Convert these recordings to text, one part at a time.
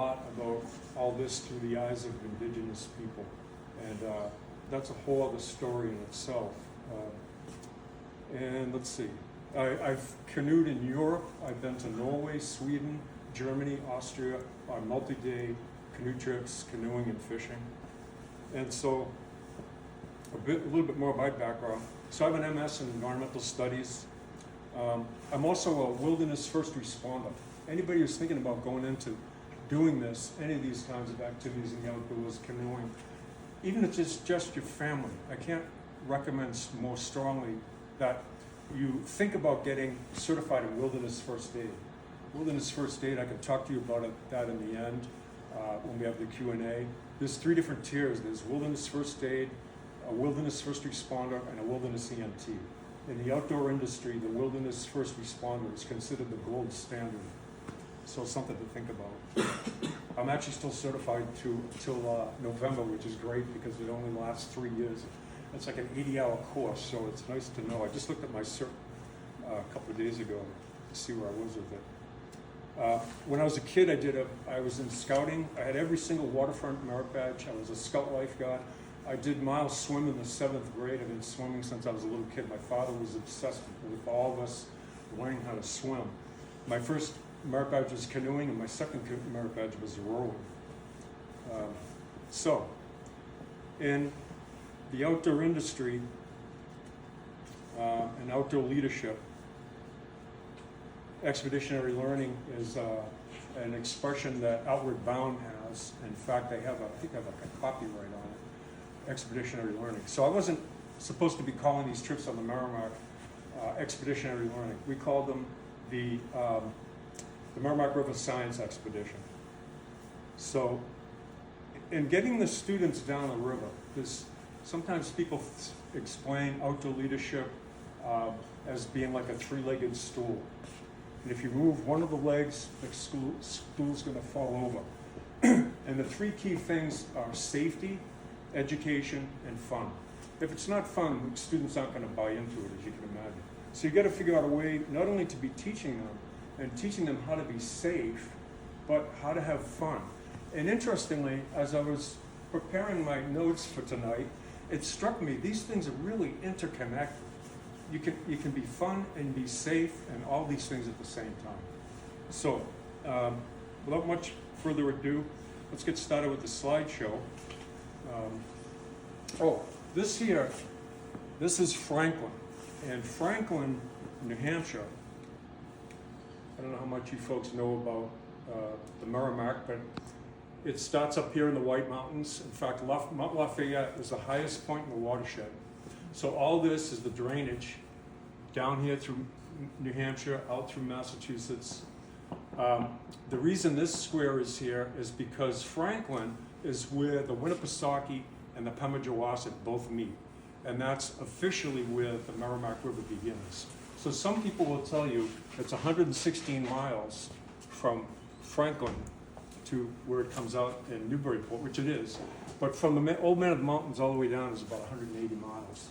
lot about all this through the eyes of indigenous people, and that's a whole other story in itself. And let's see, I've canoed in Europe. I've been to Norway, Sweden, Germany, Austria on multi-day canoe trips, canoeing and fishing. And so a little bit more of my background. So I have an MS in environmental studies. I'm also a wilderness first responder. Anybody who's thinking about going into doing this, any of these kinds of activities in the outdoors, canoeing, even if it's just your family, I can't recommend more strongly that you think about getting certified in wilderness first aid. Wilderness first aid, I can talk to you about that in the end when we have the Q&A. There's 3 different tiers. There's wilderness first aid, a wilderness first responder, and a wilderness EMT. In the outdoor industry, the wilderness first responder is considered the gold standard. So something to think about. I'm actually still certified till November, which is great because it only lasts 3 years. It's like an 80-hour course, so it's nice to know. I just looked at my cert a couple of days ago to see where I was with it. When I was a kid, I was in scouting. I had every single waterfront merit badge. I was a scout lifeguard. I did mile swim in the 7th grade. I've been swimming since I was a little kid. My father was obsessed with all of us learning how to swim. My first merit badge was canoeing, and my second merit badge was rowing. So, in the outdoor industry and outdoor leadership, expeditionary learning is an expression that Outward Bound has. In fact, I think I have a copyright on it, expeditionary learning. So I wasn't supposed to be calling these trips on the Merrimack expeditionary learning. We called them the Merrimack River Science Expedition. So in getting the students down the river, sometimes people explain outdoor leadership as being like a 3-legged stool. And if you move one of the legs, the stool's going to fall over. And the 3 key things are safety, education, and fun. If it's not fun, students aren't going to buy into it, as you can imagine. So you got to figure out a way not only to be teaching them, and teaching them how to be safe, but how to have fun. And interestingly, as I was preparing my notes for tonight, it struck me, these things are really interconnected. You can be fun and be safe and all these things at the same time. So, without much further ado, let's get started with the slideshow. This is Franklin. And Franklin, New Hampshire, I don't know how much you folks know about the Merrimack, but it starts up here in the White Mountains. In fact, Mount Lafayette is the highest point in the watershed. So all this is the drainage down here through New Hampshire, out through Massachusetts. The reason this square is here is because Franklin is where the Winnipesaukee and the Pemigewasset both meet. And that's officially where the Merrimack River begins. So some people will tell you it's 116 miles from Franklin to where it comes out in Newburyport, which it is. But from the Old Man of the Mountains all the way down is about 180 miles.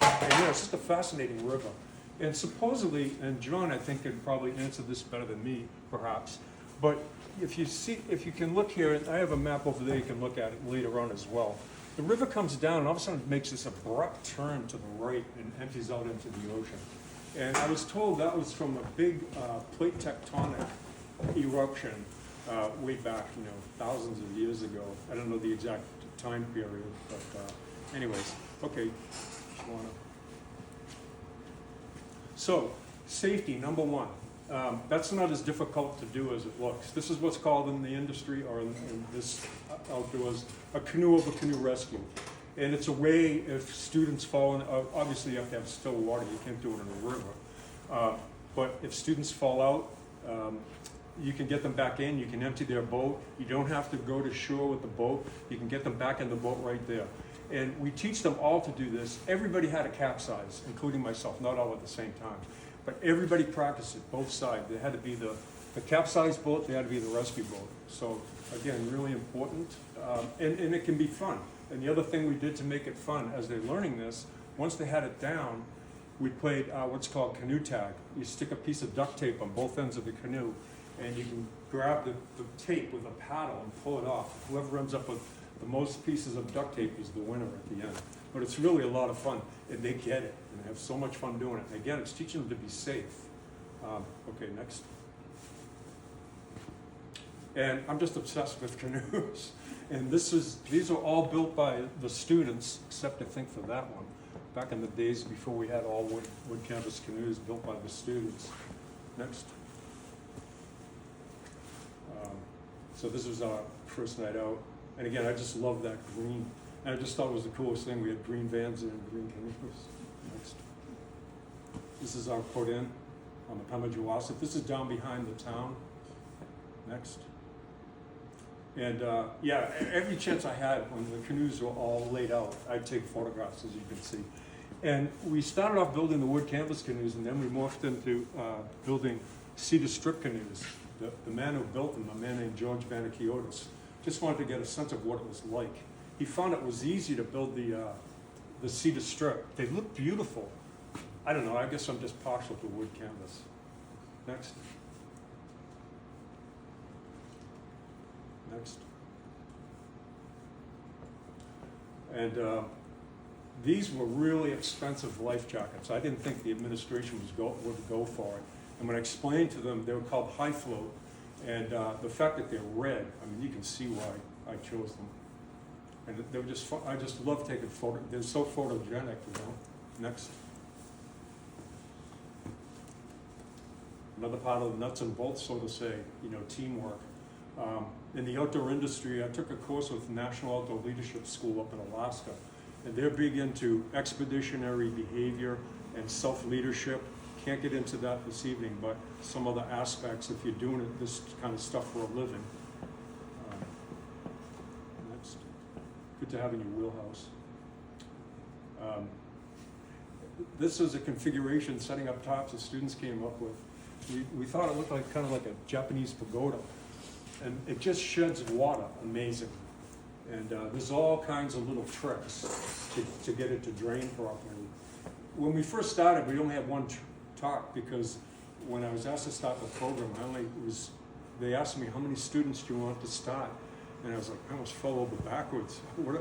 And yeah, it's just a fascinating river. And supposedly, and John I think could probably answer this better than me, perhaps, but if you can look here, and I have a map over there, you can look at it later on as well. The river comes down and all of a sudden it makes this abrupt turn to the right and empties out into the ocean. And I was told that was from a big plate tectonic eruption way back, thousands of years ago. I don't know the exact time period, but anyways, okay. So, safety, number 1. That's not as difficult to do as it looks. This is what's called in the industry, or in this outdoors, a canoe over canoe rescue. And it's a way if students fall in, obviously you have to have still water, you can't do it in a river. But if students fall out, you can get them back in, you can empty their boat. You don't have to go to shore with the boat. You can get them back in the boat right there. And we teach them all to do this. Everybody had to capsize, including myself, not all at the same time. But everybody practiced it, both sides. There had to be the capsized boat, there had to be the rescue boat. So again, really important. And it can be fun. And the other thing we did to make it fun, as they're learning this, once they had it down, we played what's called canoe tag. You stick a piece of duct tape on both ends of the canoe, and you can grab the tape with a paddle and pull it off. Whoever ends up with the most pieces of duct tape is the winner at the end. But it's really a lot of fun, and they get it, and they have so much fun doing it. And again, it's teaching them to be safe. Okay, next. And I'm just obsessed with canoes. And these are all built by the students, except I think for that one. Back in the days before we had all wood canvas canoes built by the students. Next. So this was our first night out. And again, I just love that green. And I just thought it was the coolest thing. We had green vans and green canoes. Next. This is our put-in on the Pemigewasset. This is down behind the town. Next. And yeah, every chance I had when the canoes were all laid out, I'd take photographs, as you can see. And we started off building the wood canvas canoes, and then we morphed into building cedar strip canoes. The man who built them, a man named George Vanakiotis, just wanted to get a sense of what it was like. He found it was easy to build the cedar strip. They look beautiful. I don't know, I guess I'm just partial to wood canvas. Next. Next. And these were really expensive life jackets. I didn't think the administration would go for it. And when I explained to them, they were called high float. And the fact that they're red, I mean, you can see why I chose them. And they were just fun. I just love taking photos. They're so photogenic, you know. Next. Another part of the nuts and bolts, so to say, you know, teamwork. In the outdoor industry, I took a course with National Outdoor Leadership School up in Alaska, and they're big into expeditionary behavior and self-leadership. Can't get into that this evening, but some other aspects if you're doing this kind of stuff for a living. Next. Good to have in your wheelhouse. This is a configuration setting up tops the students came up with. We thought it looked like kind of like a Japanese pagoda. And it just sheds water amazing. And there's all kinds of little tricks to get it to drain properly. When we first started, we only had one talk because when I was asked to start the program, they asked me, how many students do you want to start? And I was like, I almost fell over backwards.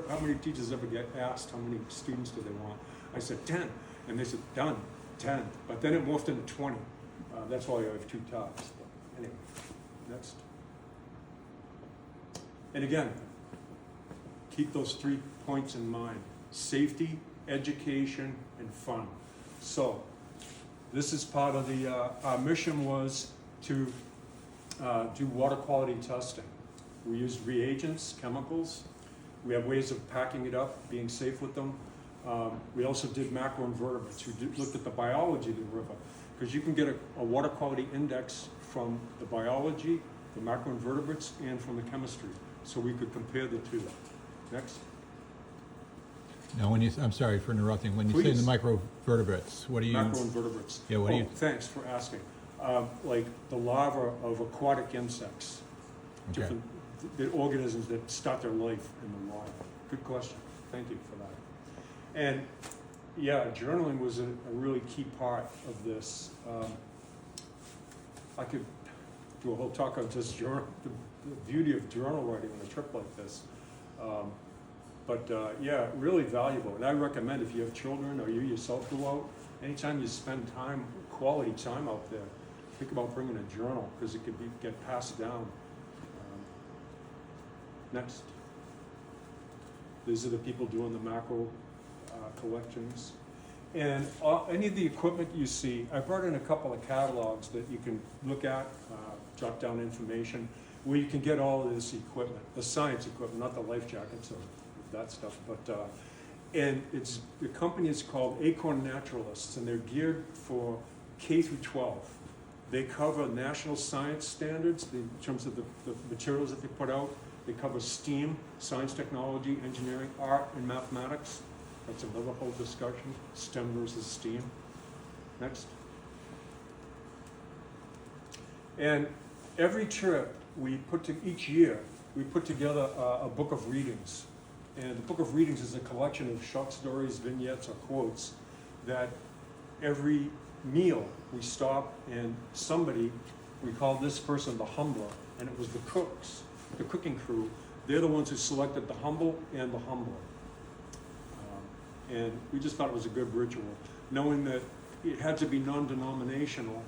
How many teachers ever get asked how many students do they want? I said 10. And they said, done, 10. But then it morphed into 20. That's why I have two talks. But anyway, next. And again, keep those 3 points in mind: safety, education, and fun. So this is part of our mission was to do water quality testing. We used reagents, chemicals. We have ways of packing it up, being safe with them. We also did macroinvertebrates. We looked at the biology of the river, because you can get a water quality index from the biology, the macroinvertebrates, and from the chemistry. So we could compare the two. Next. Now, I'm sorry for interrupting. When you Please. say the microvertebrates, what do you? Macroinvertebrates. Yeah, what do you? Thanks for asking. Like the larvae of aquatic insects, Okay. different the organisms that start their life in the water. Good question. Thank you for that. And yeah, journaling was a really key part of this. I could do a whole talk on just the beauty of journal writing on a trip like this. Yeah, really valuable. And I recommend if you have children or you yourself go out, anytime you spend time, quality time out there, think about bringing a journal because it could get passed down. Next. These are the people doing the macro collections. And any of the equipment you see, I brought in a couple of catalogs that you can look at, jot down information, where you can get all of this equipment, the science equipment, not the life jackets or that stuff. But and the company is called Acorn Naturalists, and they're geared for K through 12. They cover national science standards in terms of the materials that they put out. They cover STEAM, science, technology, engineering, art, and mathematics. That's another whole discussion, STEM versus STEAM. Next. And every trip each year, we put together a book of readings. And the book of readings is a collection of short stories, vignettes, or quotes that every meal we stop and somebody we called this person the humbler, and it was the cooks, the cooking crew. They're the ones who selected the humble and the humbler. And we just thought it was a good ritual, knowing that it had to be non-denominational.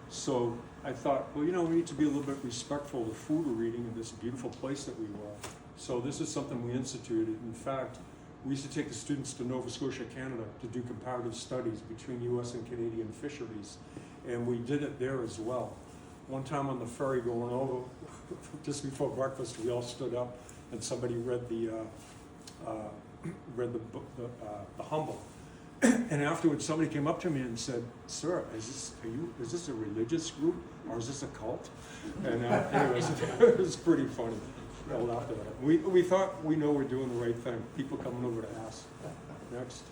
So I thought, well, you know, we need to be a little bit respectful of the food we're eating in this beautiful place that we were. So this is something we instituted. In fact, we used to take the students to Nova Scotia, Canada, to do comparative studies between US and Canadian fisheries. And we did it there as well. One time on the ferry going over, just before breakfast, we all stood up and somebody read the Humble. And afterwards, somebody came up to me and said, "Sir, is this a religious group or is this a cult?" And anyways, it was pretty funny. We all laughed at it. We thought we know we're doing the right thing. People coming over to ask. Next.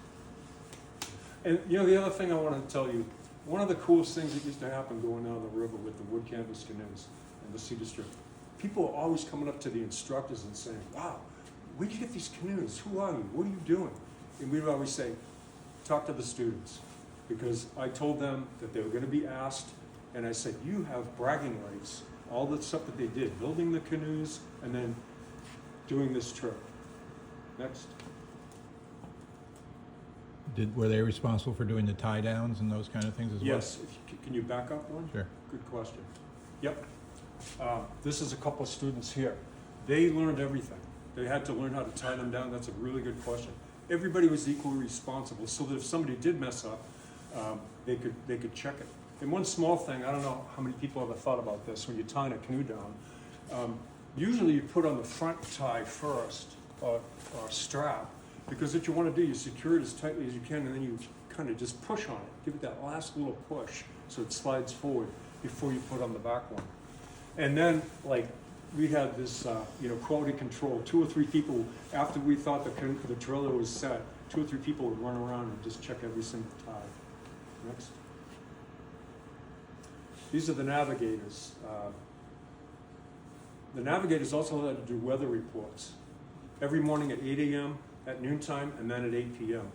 And you know, the other thing I want to tell you, one of the coolest things that used to happen going down the river with the wood canvas canoes and the cedar strip, people are always coming up to the instructors and saying, "Wow, where'd you get these canoes? Who are you? What are you doing?" And we would always say, "Talk to the students," because I told them that they were going to be asked, and I said, "You have bragging rights, all the stuff that they did, building the canoes and then doing this trip." Next. Were they responsible for doing the tie downs and those kind of things as well? Yes. Can you back up one? Sure. Good question. Yep. This is a couple of students here. They learned everything. They had to learn how to tie them down. That's a really good question. Everybody was equally responsible, so that if somebody did mess up, they could check it. And one small thing, I don't know how many people ever thought about this, when you're tying a canoe down, usually you put on the front tie first, or strap, because what you want to do, you secure it as tightly as you can, and then you kind of just push on it, give it that last little push, so it slides forward before you put on the back one. And then, like, we had this, quality control. 2 or 3 people, after we thought the trailer was set, 2 or 3 people would run around and just check every single tie. Next. These are the navigators. The navigators also had to do weather reports every morning at 8 a.m., at noontime, and then at 8 p.m.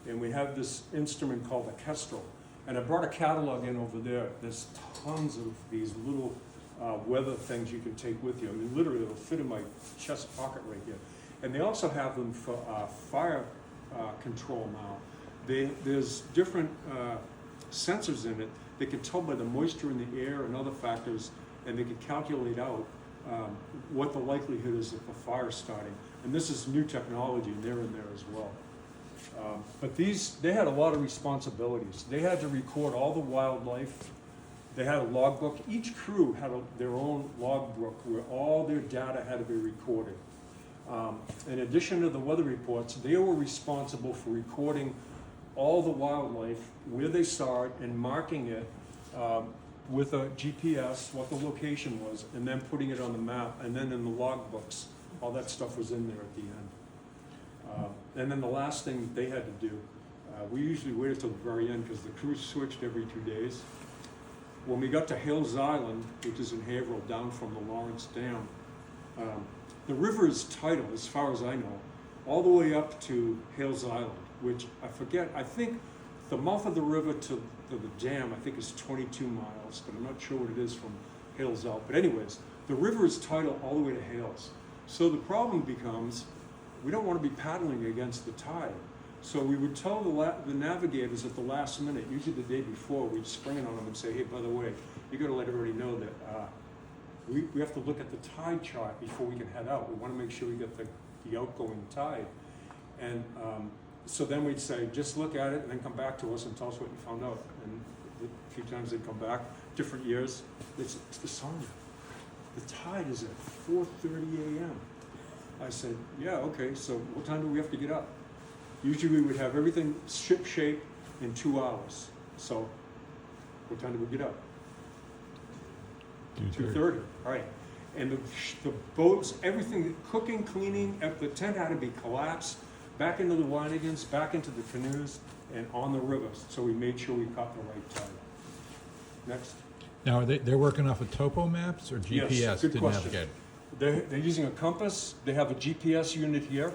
And we have this instrument called a kestrel. And I brought a catalog in over there. There's tons of these little weather things you can take with you. I mean, literally, it'll fit in my chest pocket right here. And they also have them for fire control now. There's different sensors in it. They can tell by the moisture in the air and other factors, and they can calculate out what the likelihood is of a fire starting. And this is new technology, and they're in there as well. But they had a lot of responsibilities. They had to record all the wildlife. They had a logbook. Each crew had their own logbook where all their data had to be recorded. In addition to the weather reports, they were responsible for recording all the wildlife, where they saw it, and marking it with a GPS, what the location was, and then putting it on the map, and then in the logbooks, all that stuff was in there at the end. And then the last thing they had to do, we usually waited till the very end because the crews switched every 2 days. When we got to Hales Island, which is in Haverhill, down from the Lawrence Dam, the river is tidal, as far as I know, all the way up to Hales Island, which I think the mouth of the river to the dam, I think, is 22 miles, but I'm not sure what it is from Hales out. But anyways, the river is tidal all the way to Hales. So the problem becomes, we don't want to be paddling against the tide. So we would tell the navigators at the last minute, usually the day before, we'd spring it on them and say, "Hey, by the way, you got to let everybody know that we have to look at the tide chart before we can head out. We want to make sure we get the outgoing tide." And so then we'd say, "Just look at it and then come back to us and tell us what you found out." And a few times they'd come back, different years. It's the Saulnier. The tide is at 4:30 a.m. I said, "Yeah, okay, so what time do we have to get up?" Usually we would have everything ship shape in 2 hours. So what time do we get up? 2:30. All right. And the boats, everything, cooking, cleaning, the tent had to be collapsed, back into the winegans, back into the canoes, and on the rivers. So we made sure we caught the right tide. Next. Now, they're working off of topo maps or GPS Yes, good to question. navigate? They're using a compass. They have a GPS unit here.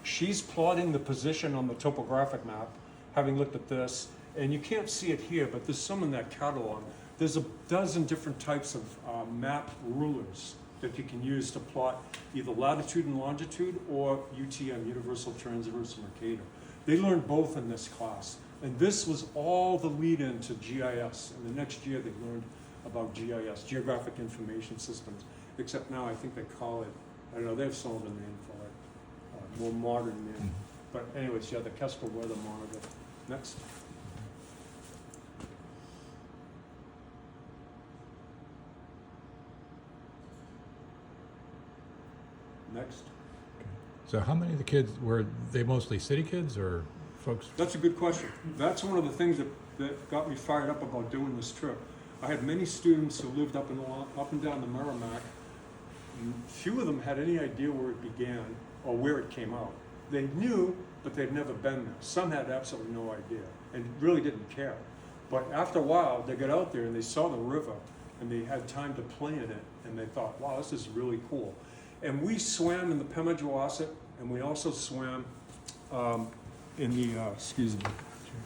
She's plotting the position on the topographic map, having looked at this. And you can't see it here, but there's some in that catalog. There's a dozen different types of map rulers that you can use to plot either latitude and longitude or UTM, Universal Transverse Mercator. They learned both in this class. And this was all the lead in to GIS. And the next year they learned about GIS, Geographic Information Systems, except now I think they call it, I don't know, they have some other name for it, more modern name. But anyways, yeah, the Kestrel Weather Monitor. Next. Next. So how many of the kids, were they mostly city kids or folks? That's a good question. That's one of the things that got me fired up about doing this trip. I had many students who lived up and down the Merrimack. Few of them had any idea where it began or where it came out. They knew, but they'd never been there. Some had absolutely no idea and really didn't care. But after a while, they got out there and they saw the river and they had time to play in it and they thought, wow, this is really cool. And we swam in the Pemigewasset, and we also swam in the,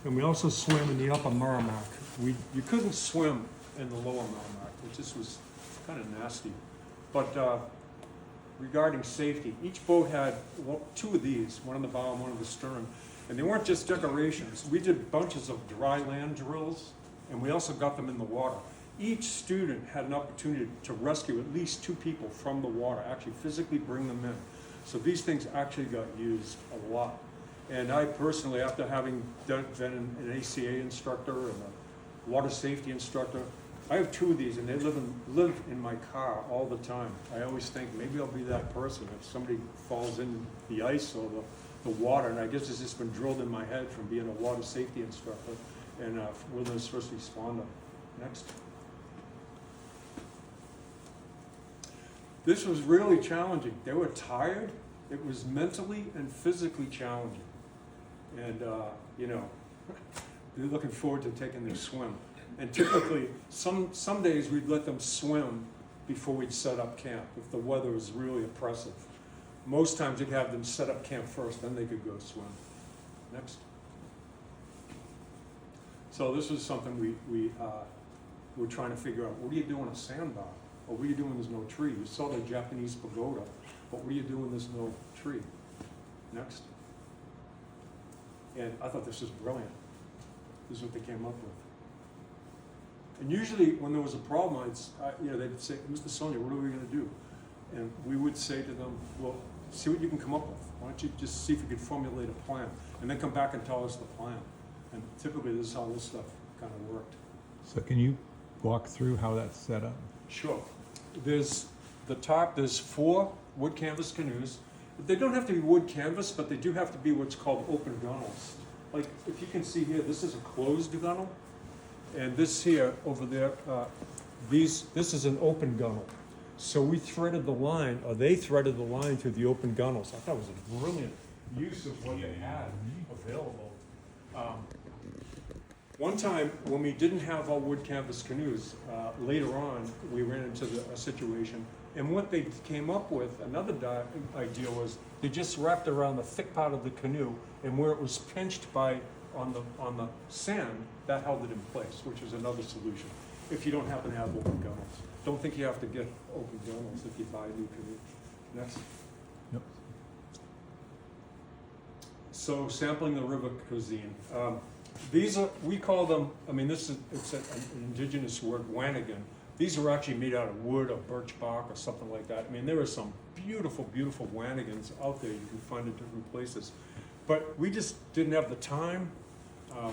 and we also swam in the upper Merrimack. You couldn't swim in the lower Merrimack, which just was kind of nasty. But regarding safety, each boat had two of these, one on the bow and one on the stern. And they weren't just decorations. We did bunches of dry land drills, and we also got them in the water. Each student had an opportunity to rescue at least 2 people from the water, actually physically bring them in. So these things actually got used a lot. And I personally, after having been an ACA instructor and a water safety instructor, I have 2 of these and they live in my car all the time. I always think maybe I'll be that person if somebody falls in the ice or the water, and I guess it's just been drilled in my head from being a water safety instructor and a wilderness first responder. Next. This was really challenging. They were tired. It was mentally and physically challenging. And, you know, they're looking forward to taking their swim. And typically, some days we'd let them swim before we'd set up camp, if the weather was really oppressive. Most times we'd have them set up camp first, then they could go swim. Next. So this was something we were trying to figure out. What do you do on a sandbar? Or what do you do when there's no tree? You saw the Japanese pagoda, but what do you do when there's no tree? Next. And I thought this was brilliant. This is what they came up with. And usually when there was a problem, they'd say, Mr. Saulnier, what are we going to do? And we would say to them, well, see what you can come up with. Why don't you just see if you can formulate a plan? And then come back and tell us the plan. And typically this is how this stuff kind of worked. So can you walk through how that's set up? Sure. There's 4 wood canvas canoes. They don't have to be wood canvas, but they do have to be what's called open gunnels. Like if you can see here, this is a closed gunnel, and this here over there, this is an open gunnel. So we threaded the line, or they threaded the line through the open gunnels. I thought it was a brilliant use of what they had available. One time, when we didn't have our wood canvas canoes, later on, we ran into a situation, and what they came up with, another idea was, they just wrapped around the thick part of the canoe, and where it was pinched on the sand, that held it in place, which is another solution, if you don't happen to have open gunnels. Don't think you have to get open gunnels if you buy a new canoe. Next. Yep. So, sampling the river cuisine. These are, we call them, it's an indigenous word, wanigan. These are actually made out of wood or birch bark or something like that. I mean, there are some beautiful, beautiful wanigans out there you can find in different places. But we just didn't have the time.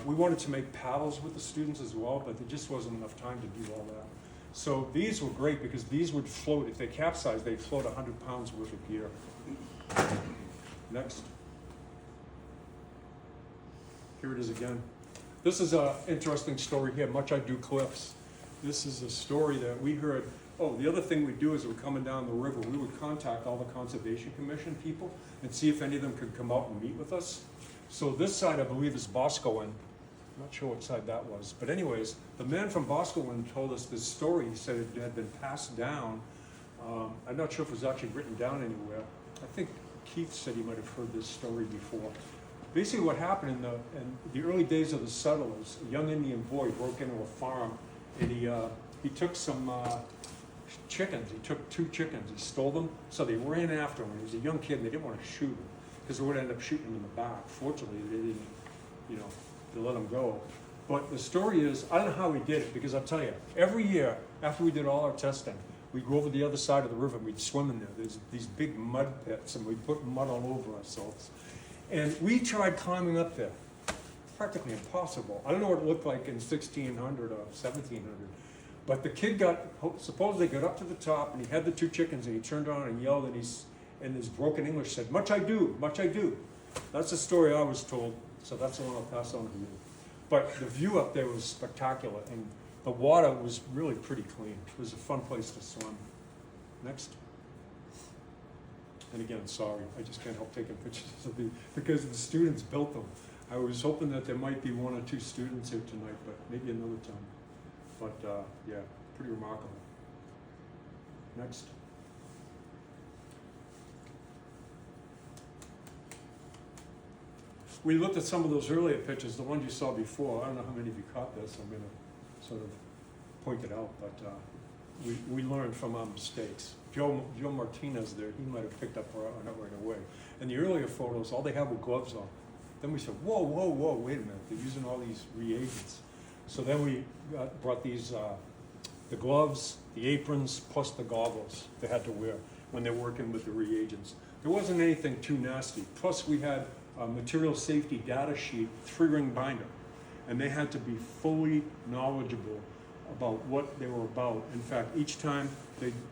We wanted to make paddles with the students as well, but there just wasn't enough time to do all that. So these were great because these would float. If they capsized, they'd float 100 pounds worth of gear. Next. Here it is again. This is an interesting story here, Much Ado Cliffs. This is a story that we heard. Oh, the other thing we'd do is we're coming down the river, we would contact all the Conservation Commission people and see if any of them could come out and meet with us. So this side, I believe, is Boscawen. I'm not sure what side that was. But anyways, the man from Boscawen told us this story. He said it had been passed down. I'm not sure if it was actually written down anywhere. I think Keith said he might have heard this story before. Basically what happened in the early days of the settlers, a young Indian boy broke into a farm and he took some chickens. He took 2 chickens. He stole them, so they ran after him. He was a young kid, and they didn't want to shoot him because they would end up shooting him in the back. Fortunately, they didn't, they let him go. But the story is, I don't know how he did it, because I'll tell you, every year after we did all our testing, we'd go over the other side of the river and we'd swim in there. There's these big mud pits, and we'd put mud all over ourselves. And we tried climbing up there. Practically impossible. I don't know what it looked like in 1600 or 1700, but the kid supposedly got up to the top, and he had the 2 chickens, and he turned around and yelled, and in his broken English said, "Much I do, much I do." That's the story I was told, so that's the one I'll pass on to you. But the view up there was spectacular, and the water was really pretty clean. It was a fun place to swim. Next. And again, sorry, I just can't help taking pictures of because the students built them. I was hoping that there might be 1 or 2 students here tonight, but maybe another time. But yeah, pretty remarkable. Next. We looked at some of those earlier pictures, the ones you saw before. I don't know how many of you caught this. I'm going to sort of point it out, but we learned from our mistakes. Joe Martinez there, he might have picked up on it right away. In the earlier photos, all they had were gloves on. Then we said, whoa, whoa, whoa, wait a minute, they're using all these reagents. So then we brought these, the gloves, the aprons, plus the goggles they had to wear when they're working with the reagents. There wasn't anything too nasty. Plus we had a material safety data sheet, 3-ring binder, and they had to be fully knowledgeable about what they were about. In fact, each time,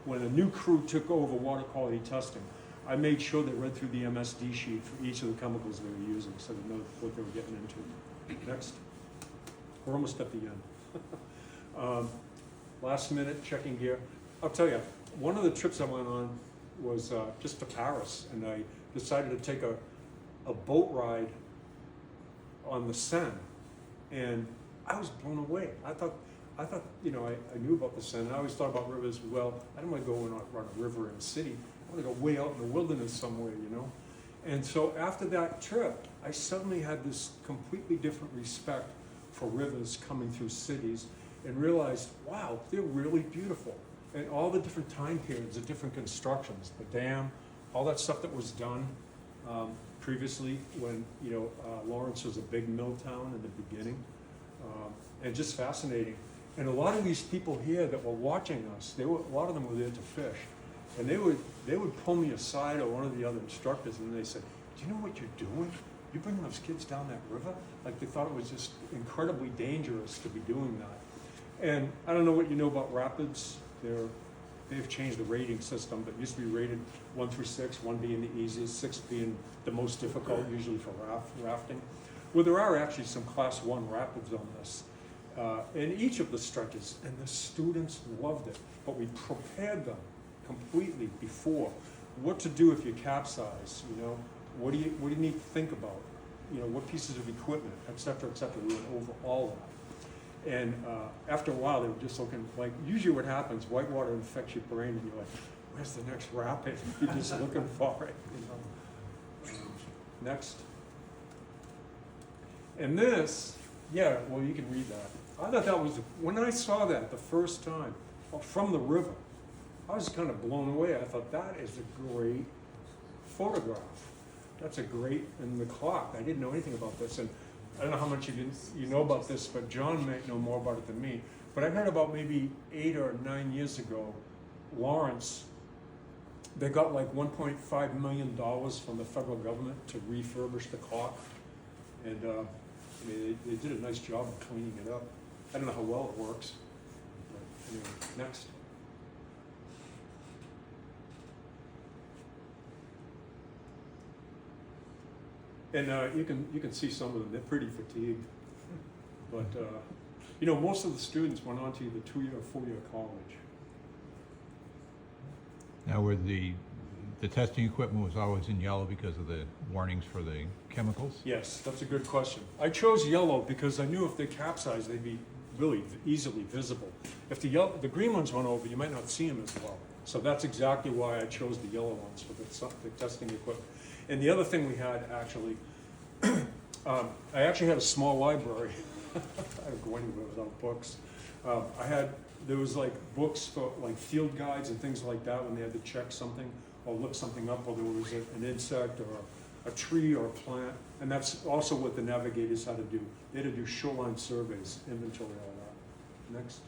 when a new crew took over water quality testing, I made sure they read through the MSD sheet for each of the chemicals they were using so they know what they were getting into. Next. We're almost at the end. Last minute checking gear. I'll tell you, one of the trips I went on was just to Paris, and I decided to take a boat ride on the Seine, and I was blown away. I thought, I knew about the Seine. I always thought about rivers. Well, I don't want to go and run a river in a city. I want to go way out in the wilderness somewhere, And so after that trip, I suddenly had this completely different respect for rivers coming through cities, and realized, wow, they're really beautiful. And all the different time periods, the different constructions, the dam, all that stuff that was done previously when, Lawrence was a big mill town in the beginning, and just fascinating. And a lot of these people here that were watching us, a lot of them were there to fish. And they would pull me aside, or one of the other instructors, and they said, "Do you know what you're doing? You bring those kids down that river?" Like they thought it was just incredibly dangerous to be doing that. And I don't know what you know about rapids. They've changed the rating system, but used to be rated 1 through 6, 1 being the easiest, 6 being the most difficult, usually for rafting. Well, there are actually some class 1 rapids on this. In each of the stretches, and the students loved it, but we prepared them completely before what to do if you capsize. What do you need to think about? What pieces of equipment, et cetera, et cetera. We went over all that. And after a while, they were just looking like, usually what happens, whitewater infects your brain, and you're like, where's the next rapid? You're just looking for it. Next. And this, yeah, well, you can read that. I thought that was, when I saw that the first time from the river, I was kind of blown away. I thought, that is a great photograph. That's a great, and the clock. I didn't know anything about this, and I don't know how much you know about this, but John might know more about it than me. But I heard about maybe 8 or 9 years ago, Lawrence, they got like $1.5 million from the federal government to refurbish the clock. And they did a nice job of cleaning it up. I don't know how well it works. But anyway, next. And you can see some of them. They're pretty fatigued, but most of the students went on to either 2-year or 4-year college. Now, were the testing equipment was always in yellow because of the warnings for the chemicals? Yes, that's a good question. I chose yellow because I knew if they capsized, they'd be really easily visible. If the green ones went over, you might not see them as well. So that's exactly why I chose the yellow ones for the testing equipment. And the other thing we had, actually, I actually had a small library. I don't go anywhere without books. There was like books for like field guides and things like that when they had to check something or look something up, or there was an insect or a tree or a plant. And that's also what the navigators had to do. They had to do shoreline surveys, inventory, all that. Next.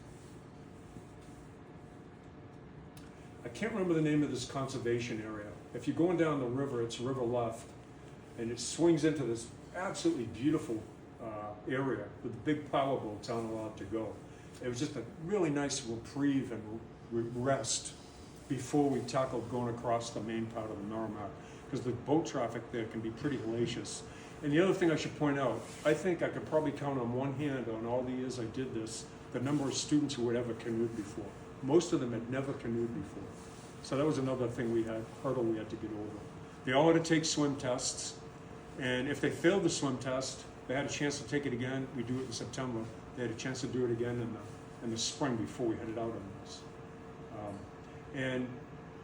I can't remember the name of this conservation area. If you're going down the river, it's river left, and it swings into this absolutely beautiful area with big power boats aren't allowed to go. It was just a really nice reprieve and rest before we tackled going across the main part of the Merrimack, because the boat traffic there can be pretty hellacious. And the other thing I should point out, I think I could probably count on one hand on all the years I did this, the number of students who had ever canoed before. Most of them had never canoed before. So that was another thing hurdle we had to get over. They all had to take swim tests, and if they failed the swim test, they had a chance to take it again. We do it in September. They had a chance to do it again in the spring before we headed out on this. And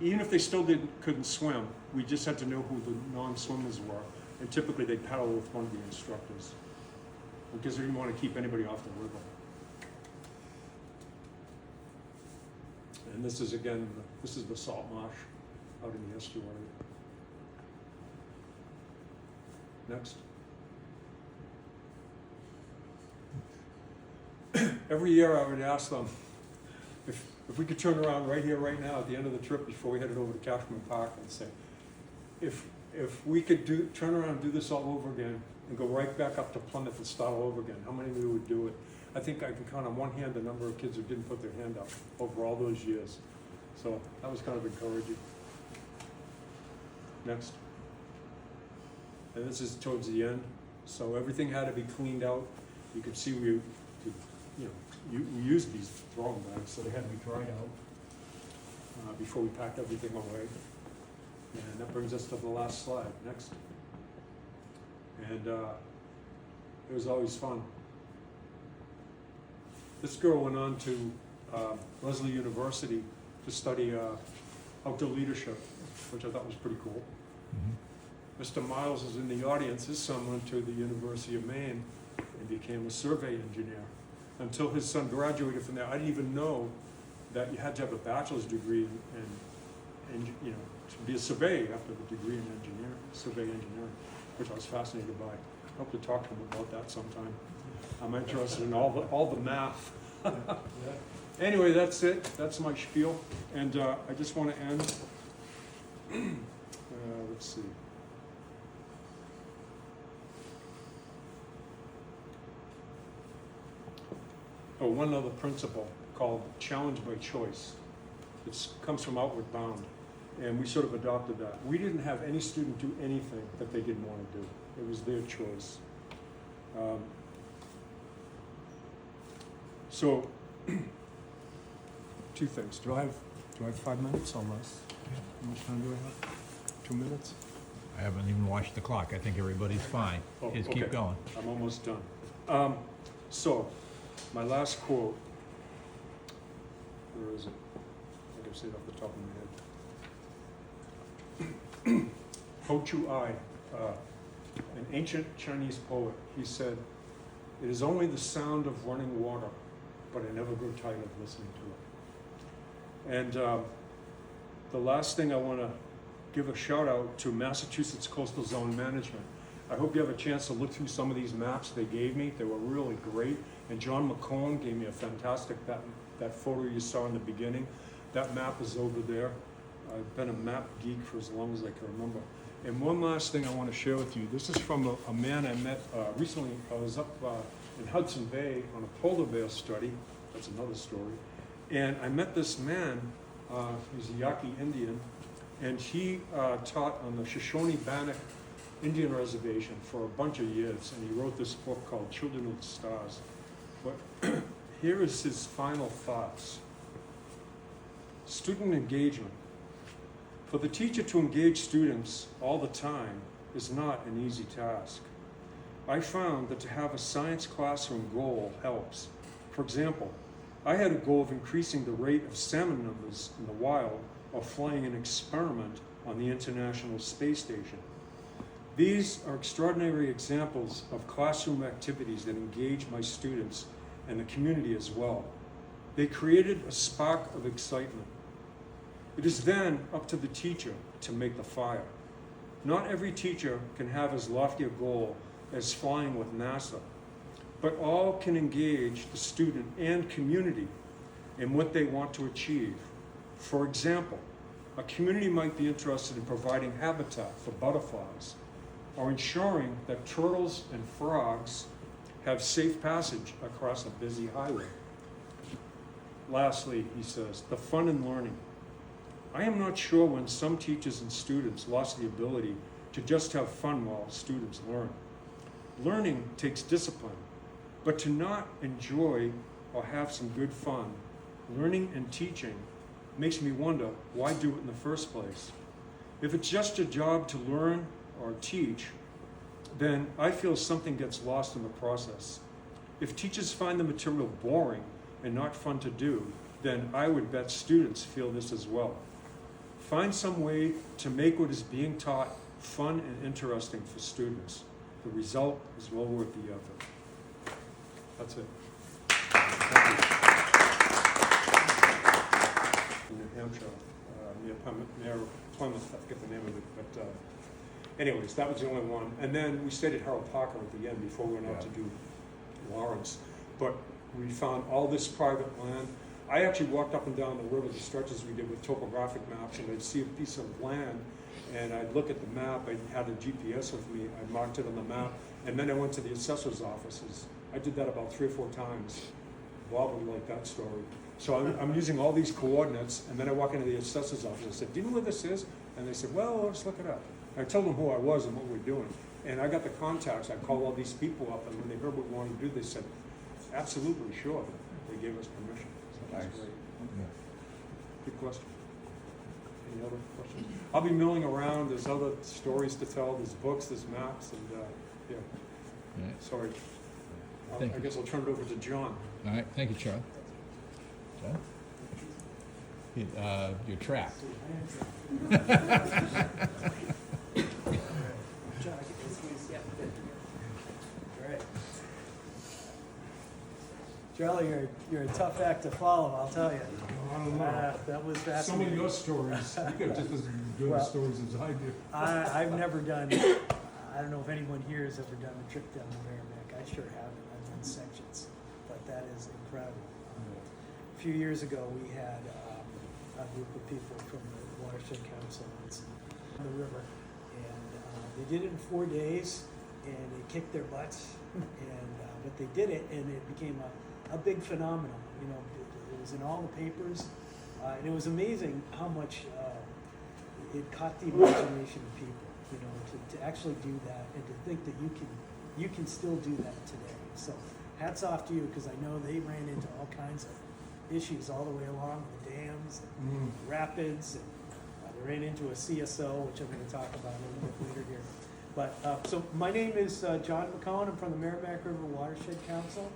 even if they still couldn't swim, we just had to know who the non-swimmers were, and typically they'd paddle with one of the instructors because we didn't want to keep anybody off the river. And this is again, this is the salt marsh out in the estuary. Next. Every year I would ask them if we could turn around right here, right now, at the end of the trip before we headed over to Cashman Park, and say, if we could turn around and do this all over again and go right back up to Plymouth and start all over again, how many of you would do it? I think I can count on one hand the number of kids who didn't put their hand up over all those years. So that was kind of encouraging. Next. And this is towards the end. So everything had to be cleaned out. You could see we used these throwing bags, so they had to be dried out before we packed everything away. And that brings us to the last slide. Next. And it was always fun. This girl went on to Lesley University to study outdoor leadership, which I thought was pretty cool. Mm-hmm. Mr. Miles is in the audience. His son went to the University of Maine and became a survey engineer. Until his son graduated from there, I didn't even know that you had to have a bachelor's degree and to be a surveyor after the degree in survey engineering, which I was fascinated by. I hope to talk to him about that sometime. I'm interested in all the math. Anyway, that's it. That's my spiel, and I just want to end. Let's see. Oh, one other principle called challenge by choice. It comes from Outward Bound, and we sort of adopted that. We didn't have any student do anything that they didn't want to do. It was their choice. So, two things. Do I have 5 minutes or less? How much time do I have? 2 minutes? I haven't even watched the clock. I think everybody's fine. Oh, Just okay. keep going. I'm almost done. So, my last quote. Where is it? I can say it off the top of my head. Ho Chu Ai, an ancient Chinese poet, he said, "It is only the sound of running water, but I never grow tired of listening to it." And the last thing I want to give a shout out to Massachusetts Coastal Zone Management. I hope you have a chance to look through some of these maps they gave me. They were really great. And John Macone gave me a fantastic, that photo you saw in the beginning. That map is over there. I've been a map geek for as long as I can remember. And one last thing I want to share with you. This is from a man I met recently. I was up in Hudson Bay on a polar bear study. That's another story. And I met this man, he's a Yaqui Indian, and he taught on the Shoshone-Bannock Indian Reservation for a bunch of years, and he wrote this book called Children of the Stars. But here is his final thoughts. Student engagement. For the teacher to engage students all the time is not an easy task. I found that to have a science classroom goal helps. For example, I had a goal of increasing the rate of salmon numbers in the wild while flying an experiment on the International Space Station. These are extraordinary examples of classroom activities that engage my students and the community as well. They created a spark of excitement. It is then up to the teacher to make the fire. Not every teacher can have as lofty a goal as flying with NASA, but all can engage the student and community in what they want to achieve. For example, a community might be interested in providing habitat for butterflies or ensuring that turtles and frogs have safe passage across a busy highway. Lastly, he says, the fun in learning. I am not sure when some teachers and students lost the ability to just have fun while students learn. Learning takes discipline, but to not enjoy or have some good fun, learning and teaching makes me wonder, why do it in the first place? If it's just your job to learn or teach, then I feel something gets lost in the process. If teachers find the material boring and not fun to do, then I would bet students feel this as well. Find some way to make what is being taught fun and interesting for students. The result is well worth the effort. That's it. Thank you. In New Hampshire, near Plymouth, I forget the name of it, but anyways, that was the only one. And then we stayed at Harold Parker at the end before we went out to do Lawrence. But we found all this private land. I actually walked up and down the river, the stretches we did with topographic maps, and I'd see a piece of land, and I'd look at the map. I had a GPS with me. I marked it on the map, and then I went to the assessor's offices. I did that about 3 or 4 times. Bob would like that story. So I'm using all these coordinates, and then I walk into the assessor's office. I said, do you know where this is? And they said, well, let's look it up. I told them who I was and what we're doing. And I got the contacts. I called all these people up, and when they heard what we wanted to do, they said, absolutely, sure. They gave us permission. So that's great. Yeah. Good question. Any other questions? I'll be milling around. There's other stories to tell. There's books, there's maps, and yeah. All right. Sorry. Thank I you. guess I'll turn it over to John. All right, thank you, Charlie. John? You're trapped. Charlie, you're a tough act to follow, I'll tell you. I don't know. That was Some of fascinating. your stories, you got just as good Well, stories as I do. I've never done, I don't know if anyone here has ever done a trip down the Merrimack. I sure haven't. I've done sections, but that is incredible. A few years ago, we had a group of people from the Watershed Council on the river, and they did it in 4 days, and they kicked their butts, and but they did it, and it became a big phenomenon. You know, it was in all the papers, and it was amazing how much it caught the imagination of people. You know, to actually do that and to think that you can still do that today. So hats off to you, because I know they ran into all kinds of issues all the way along, the dams, and rapids, and they ran into a CSO, which I'm going to talk about a little bit later here. But so my name is John Macone. I'm from the Merrimack River Watershed Council,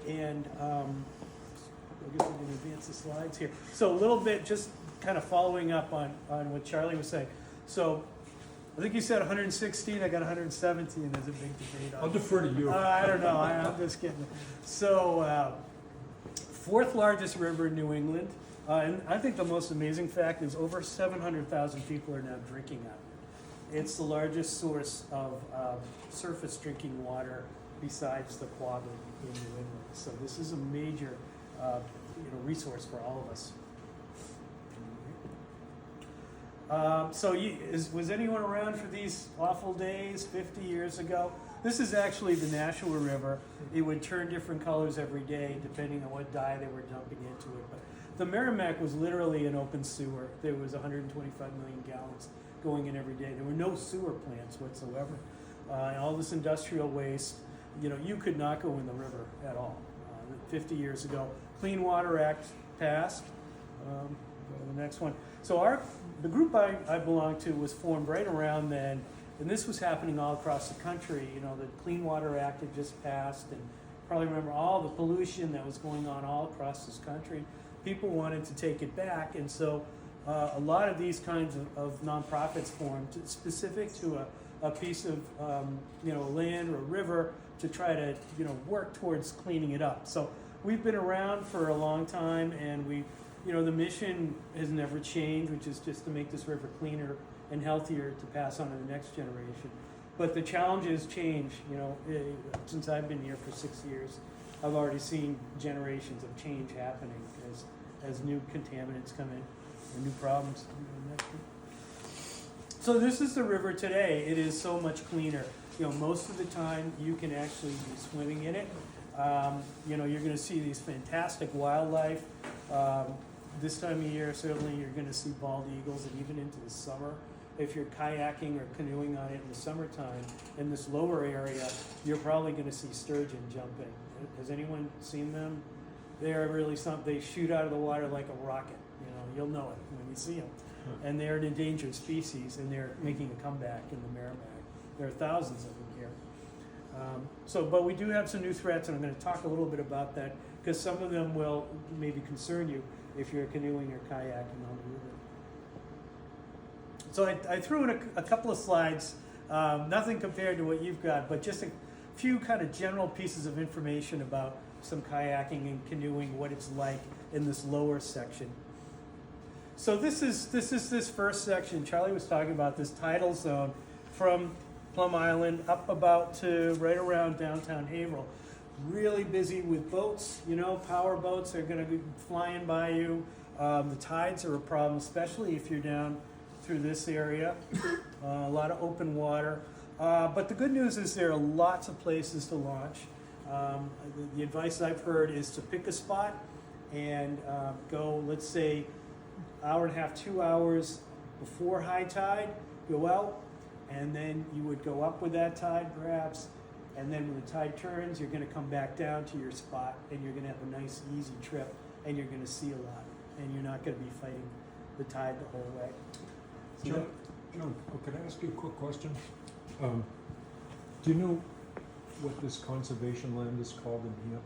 and I guess we're going to advance the slides here. So a little bit, just kind of following up on what Charlie was saying. So I think you said 116. I got 117. There's a big debate on. I'll defer to you. I don't know. I'm just kidding. So, 4th largest river in New England, and I think the most amazing fact is over 700,000 people are now drinking out of it. It's the largest source of surface drinking water besides the Quabbin in New England. So this is a major, resource for all of us. Was anyone around for these awful days 50 years ago? This is actually the Nashua River. It would turn different colors every day depending on what dye they were dumping into it. But the Merrimack was literally an open sewer. There was 125 million gallons going in every day. There were no sewer plants whatsoever. And all this industrial waste, you could not go in the river at all. 50 years ago, Clean Water Act passed. Go to the next one. So the group I belonged to was formed right around then, and this was happening all across the country. The Clean Water Act had just passed, and probably remember all the pollution that was going on all across this country. People wanted to take it back, and so a lot of these kinds of nonprofits formed specific to a piece of land or a river to try to work towards cleaning it up. So we've been around for a long time, and the mission has never changed, which is just to make this river cleaner and healthier to pass on to the next generation. But the challenges change, since I've been here for 6 years, I've already seen generations of change happening as new contaminants come in and new problems. So this is the river today. It is so much cleaner. Most of the time you can actually be swimming in it. You're going to see these fantastic wildlife. This time of year, certainly you're going to see bald eagles, and even into the summer. If you're kayaking or canoeing on it in the summertime, in this lower area, you're probably going to see sturgeon jumping. Has anyone seen them? They are really something. They shoot out of the water like a rocket. You'll know it when you see them. And they're an endangered species, and they're making a comeback in the Merrimack. There are thousands of them here. But we do have some new threats, and I'm going to talk a little bit about that, because some of them will maybe concern you if you're canoeing or kayaking on the river. So I threw in a couple of slides, nothing compared to what you've got, but just a few kind of general pieces of information about some kayaking and canoeing, what it's like in this lower section. So this is this first section. Charlie was talking about this tidal zone from Plum Island up about to right around downtown Haverhill. Really busy with boats, power boats are going to be flying by you. The tides are a problem, especially if you're down through this area. A lot of open water. But the good news is there are lots of places to launch. The advice I've heard is to pick a spot and go, let's say, hour and a half, 2 hours before high tide, go out, and then you would go up with that tide perhaps, and then when the tide turns, you're going to come back down to your spot, and you're going to have a nice, easy trip, and you're going to see a lot, and you're not going to be fighting the tide the whole way. John, could I ask you a quick question? Do you know what this conservation land is called in here?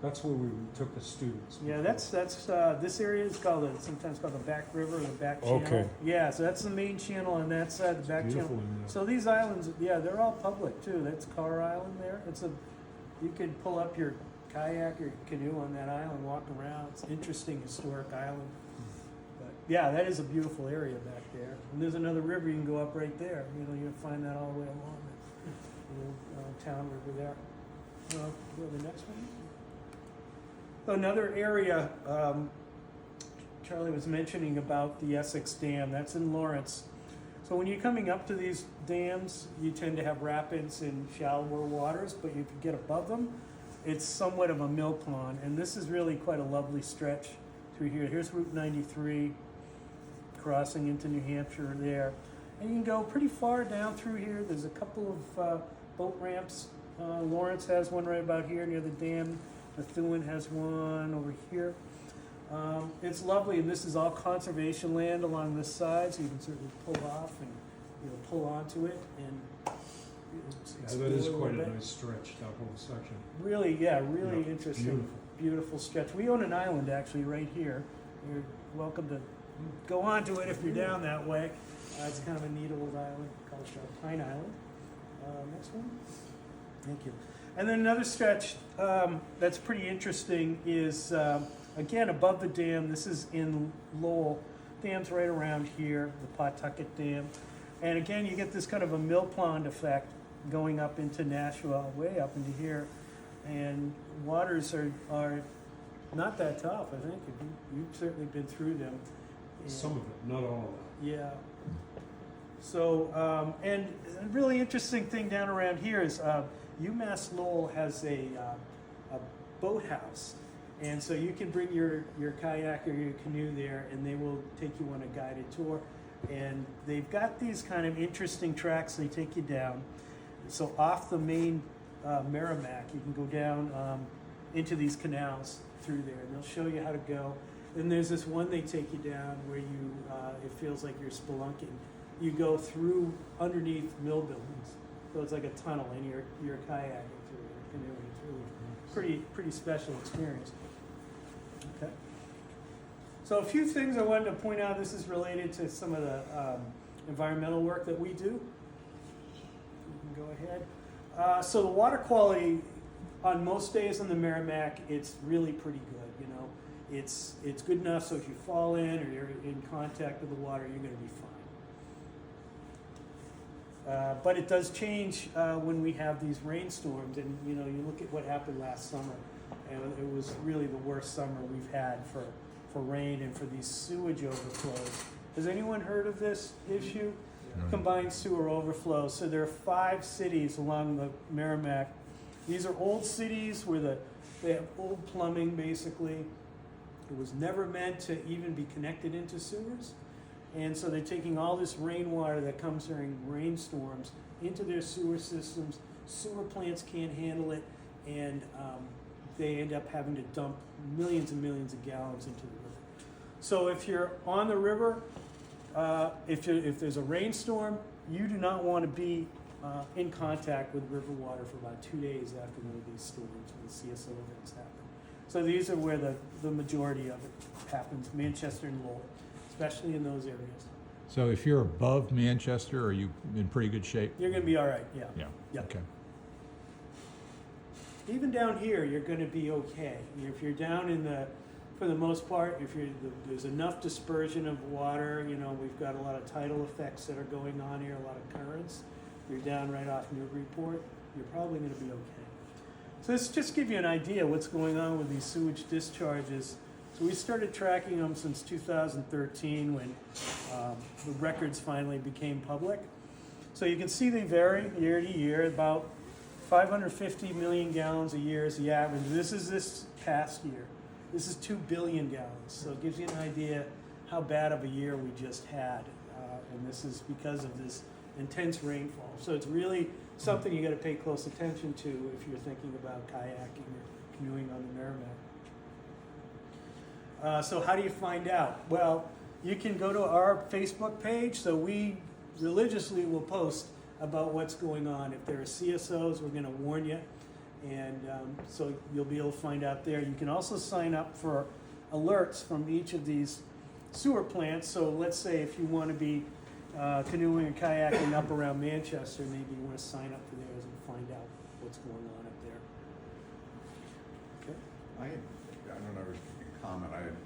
That's where we took the students. Yeah, that's this area is sometimes called the back river or the back channel. Okay. Yeah, so that's the main channel on that side, the back Beautiful channel. in there. So these islands, yeah, they're all public too. That's Carr Island there. You could pull up your kayak or canoe on that island, walk around. It's an interesting historic island. But yeah, that is a beautiful area back there. And there's another river you can go up right there. You'll find that all the way along the little town river there. Go to the next one. Another area Charlie was mentioning about the Essex Dam, that's in Lawrence. So when you're coming up to these dams, you tend to have rapids and shallower waters, but if you get above them, it's somewhat of a mill pond. And this is really quite a lovely stretch through here. Here's Route 93, crossing into New Hampshire there. And you can go pretty far down through here. There's a couple of boat ramps. Lawrence has one right about here near the dam. Methuen has one over here. It's lovely, and this is all conservation land along this side, so you can certainly pull off and pull onto it and Yeah, that is quite a nice stretch, that whole section. Really, yeah, really interesting, Beautiful. stretch. We own an island actually right here. You're welcome to go onto it if you're down that way. It's kind of a neat old island called Pine Island. Next one. Thank you. And then another stretch that's pretty interesting is, again, above the dam. This is in Lowell. Dam's right around here, the Pawtucket Dam. And again, you get this kind of a mill pond effect going up into Nashua, way up into here. And waters are not that tough, I think. You've certainly been through them. And Some of it, not all of yeah. So, and a really interesting thing down around here is UMass Lowell has a boathouse. And so you can bring your kayak or your canoe there, and they will take you on a guided tour. And they've got these kind of interesting tracks they take you down. So off the main Merrimack, you can go down into these canals through there, and they'll show you how to go. And there's this one they take you down where you, it feels like you're spelunking. You go through underneath mill buildings. So it's like a tunnel, and you're kayaking through it, or canoeing through it. Pretty special experience. Okay. So a few things I wanted to point out. This is related to some of the environmental work that we do. You can go ahead. So the water quality On most days on the Merrimack, it's really pretty good, you know. It's good enough so if you fall in or you're in contact with the water, you're gonna be fine. But it does change when we have these rainstorms, and you know, you look at what happened last summer, and it was really the worst summer we've had for rain and for these sewage overflows. Has anyone heard of this issue? Combined sewer overflow. So there are 5 cities along the Merrimack. These are old cities where they have old plumbing, basically. It was never meant to even be connected into sewers. And so they're taking all this rainwater that comes during rainstorms into their sewer systems. Sewer plants can't handle it, and they end up having to dump millions and millions of gallons into the river. So if you're on the river, if there's a rainstorm, you do not want to be in contact with river water for about 2 days after one of these storms when the CSO events happen. So these are where the majority of it happens, Manchester and Lowell, especially in those areas. So if you're above Manchester, are you in pretty good shape? You're going to be all right, yeah. Yeah. Yep. Okay. Even down here, you're going to be okay. If you're down in for the most part, there's enough dispersion of water, you know, we've got a lot of tidal effects that are going on here, a lot of currents. You're down right off Newburyport, you're probably going to be okay. So let's just give you an idea what's going on with these sewage discharges. So we started tracking them since 2013 when the records finally became public. So you can see they vary year to year. About 550 million gallons a year is the average. This is this past year. This is 2 billion gallons. So it gives you an idea how bad of a year we just had. And this is because of this intense rainfall. So it's really something you got to pay close attention to if you're thinking about kayaking or canoeing on the Merrimack. So how do you find out? Well, you can go to our Facebook page. So we religiously will post about what's going on. If there are CSOs, we're going to warn you. And so you'll be able to find out there. You can also sign up for alerts from each of these sewer plants. So let's say if you want to be canoeing and kayaking up around Manchester, maybe you want to sign up for theirs and find out what's going on up there. Okay. I don't know if you can comment. I had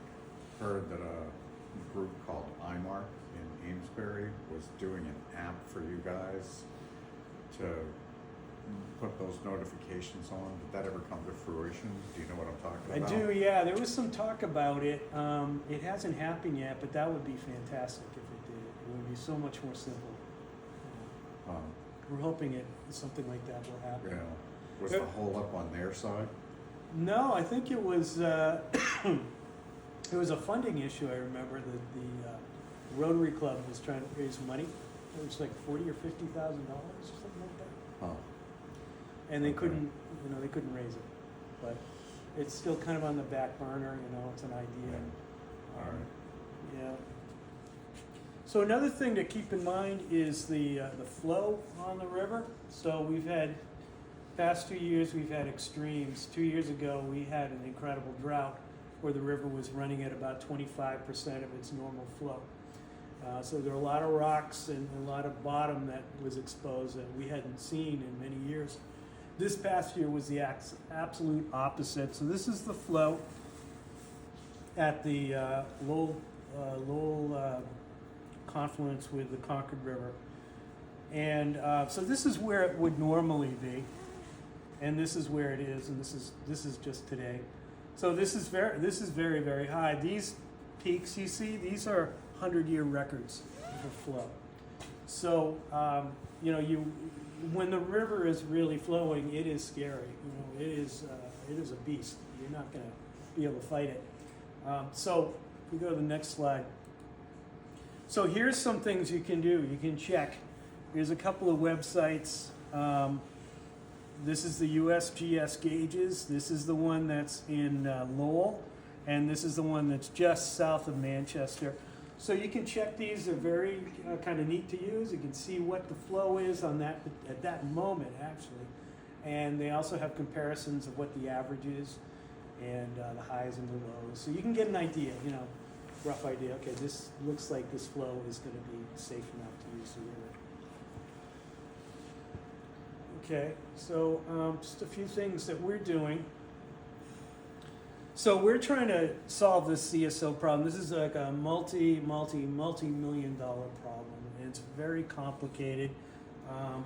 heard that a group called IMAR in Amesbury was doing an app for you guys to put those notifications on. Did that ever come to fruition? Do you know what I'm talking I about? do, yeah. There was some talk about it. It hasn't happened yet, but that would be fantastic if it did. It would be so much more simple. We're hoping something like that will happen. Yeah. Was the hole up on their side? No, I think it was it was a funding issue. I remember the Rotary Club was trying to raise money. It was like $40,000 or $50,000 or something like that. Oh. And they Okay. couldn't raise it. But it's still kind of on the back burner. You know, it's an idea. All right. Yeah. So another thing to keep in mind is the flow on the river. So we've had, past 2 years, we've had extremes. 2 years ago, we had an incredible drought where the river was running at about 25% of its normal flow. So there are a lot of rocks and a lot of bottom that was exposed that we hadn't seen in many years. This past year was the absolute opposite. So this is the flow at the Lowell confluence with the Concord River. And so this is where it would normally be. And this is where it is, and this is just today. So this is very, very high. These peaks you see, these are 100-year records for flow. So when the river is really flowing, it is scary. It is a beast. You're not going to be able to fight it. So if we go to the next slide. So here's some things you can do. You can check. Here's a couple of websites. This is the USGS gauges. This is the one that's in Lowell, and this is the one that's just south of Manchester. So you can check these. They're very kind of neat to use. You can see what the flow is on that at that moment, actually. And they also have comparisons of what the average is and the highs and the lows. So you can get an idea, rough idea. Okay, this looks like this flow is going to be safe enough to use the river. Okay, so just a few things that we're doing. So we're trying to solve this CSO problem. This is like a multi-million dollar problem, and it's very complicated.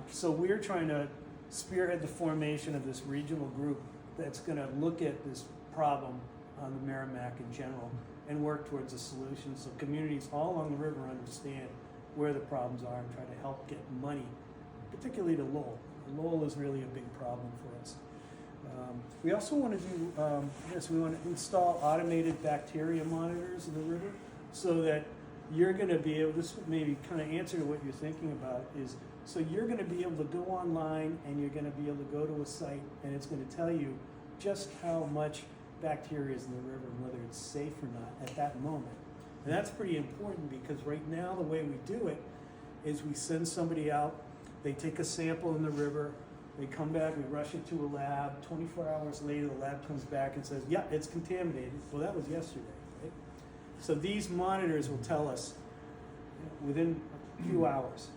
So we're trying to spearhead the formation of this regional group that's going to look at this problem on the Merrimack in general and work towards a solution so communities all along the river understand where the problems are and try to help get money, particularly to Lowell. Lowell is really a big problem for us. We also want to do we want to install automated bacteria monitors in the river so that you're going to be able, this maybe kind of answer to what you're thinking about is, so you're going to be able to go online and you're going to be able to go to a site and it's going to tell you just how much bacteria is in the river and whether it's safe or not at that moment. And that's pretty important because right now the way we do it is we send somebody out, they take a sample in the river, they come back, we rush it to a lab, 24 hours later the lab comes back and says, yeah, it's contaminated. Well, that was yesterday, right? So these monitors will tell us within a few hours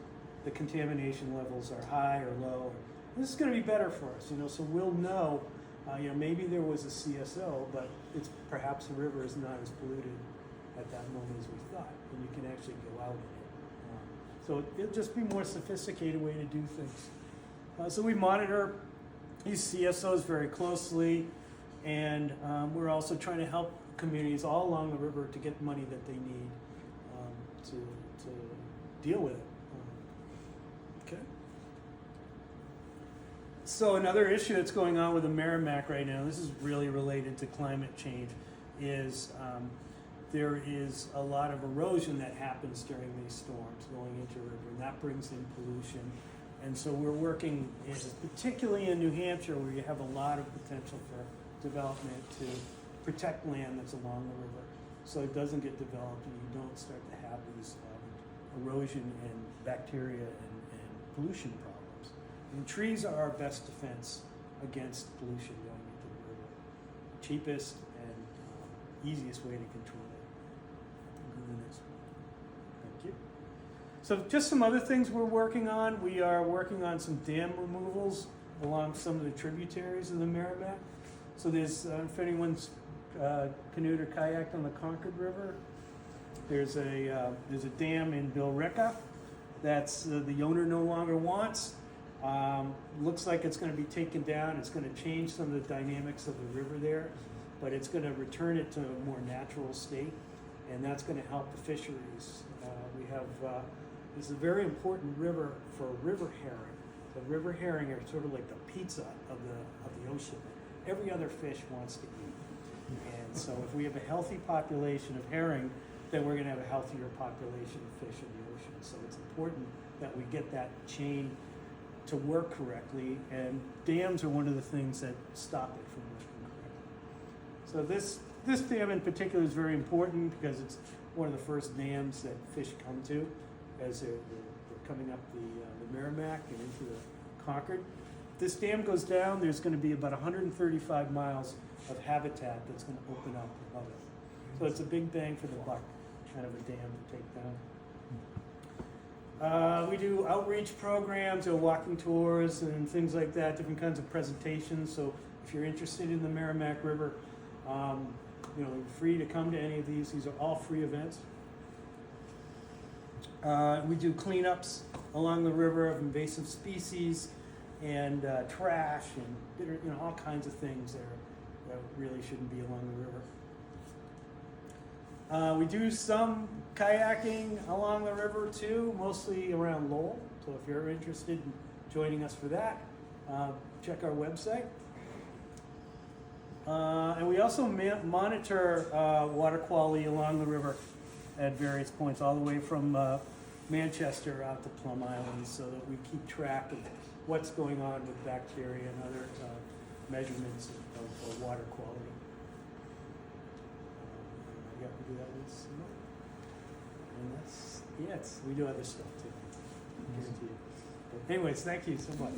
the contamination levels are high or low. This is going to be better for us, so we'll know, maybe there was a CSO, but it's perhaps the river is not as polluted at that moment as we thought, and you can actually go out in it. So it'll just be a more sophisticated way to do things. So we monitor these CSOs very closely, and we're also trying to help communities all along the river to get money that they need to deal with it. Okay. So another issue that's going on with the Merrimack right now, this is really related to climate change, is there is a lot of erosion that happens during these storms going into the river, and that brings in pollution. And so we're working, particularly in New Hampshire, where you have a lot of potential for development to protect land that's along the river, so it doesn't get developed and you don't start to have these erosion and bacteria and pollution problems. And trees are our best defense against pollution going into the river. Cheapest and easiest way to control it. Go to the next one. Thank you. So just some other things we're working on. We are working on some dam removals along some of the tributaries of the Merrimack. So there's, if anyone's canoed or kayaked on the Concord River, there's a dam in Billerica that's the owner no longer wants. Looks like it's going to be taken down. It's going to change some of the dynamics of the river there, but it's going to return it to a more natural state, and that's going to help the fisheries. We have this is a very important river for river herring. The river herring are sort of like the pizza of the ocean. Every other fish wants to eat, and so if we have a healthy population of herring, then we're going to have a healthier population of fish in the ocean. So it's important that we get that chain to work correctly, and dams are one of the things that stop it from working correctly. So this dam in particular is very important because it's one of the first dams that fish come to as they're coming up the Merrimack and into the Concord. This dam goes down, there's going to be about 135 miles of habitat that's going to open up above it. So it's a big bang for the buck kind of a dam to take down. We do outreach programs, walking tours and things like that, different kinds of presentations. So if you're interested in the Merrimack River, you're free to come to any of these. These are all free events. We do cleanups along the river of invasive species and trash and all kinds of things that really shouldn't be along the river. We do some kayaking along the river too, mostly around Lowell. So if you're interested in joining us for that, check our website. And we also monitor water quality along the river at various points, all the way from Manchester out to Plum Island, so that we keep track of what's going on with bacteria and other measurements of water quality. Yeah, we do that with some, and that's, yes, we do other stuff too. Guarantee you. But anyways, thank you so much.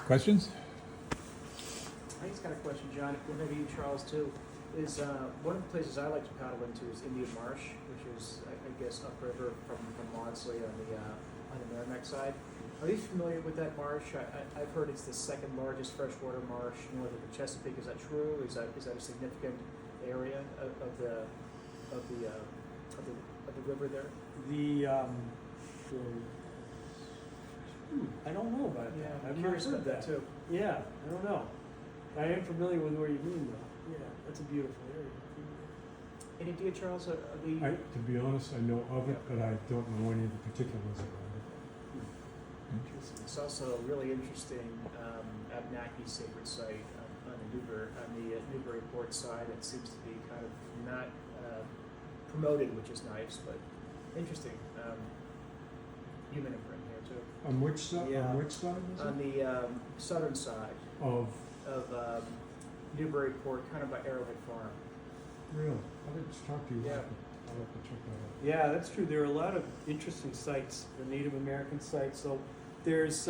Questions? I just got a question, John. Maybe you, Charles, too. is one of the places I like to paddle into is Indian Marsh, which is I guess upriver from Maudsley on the Merrimack side. Are you familiar with that marsh? I've heard it's the second largest freshwater marsh north of the Chesapeake. Is that true? Is that a significant area of the river there? I don't know about Yeah, that. I'm I've not curious heard about that too. Yeah, I don't know. I am familiar with where you mean though. Yeah, that's a beautiful area. Any idea, Charles? Are the To be honest, I know of it, but I don't know any of the particulars about it. It's also a really interesting Abnaki sacred site on the Newburyport side. It seems to be kind of not promoted, which is nice, but interesting. Human imprint here too. On which side, Yeah. on which side is On it? the southern side Of, of Newburyport, kind of by Arrowhead Farm. real, I didn't talk to you. Yeah. I'll have to check that Yeah, that's true. There are a lot of interesting sites, the Native American sites. So there's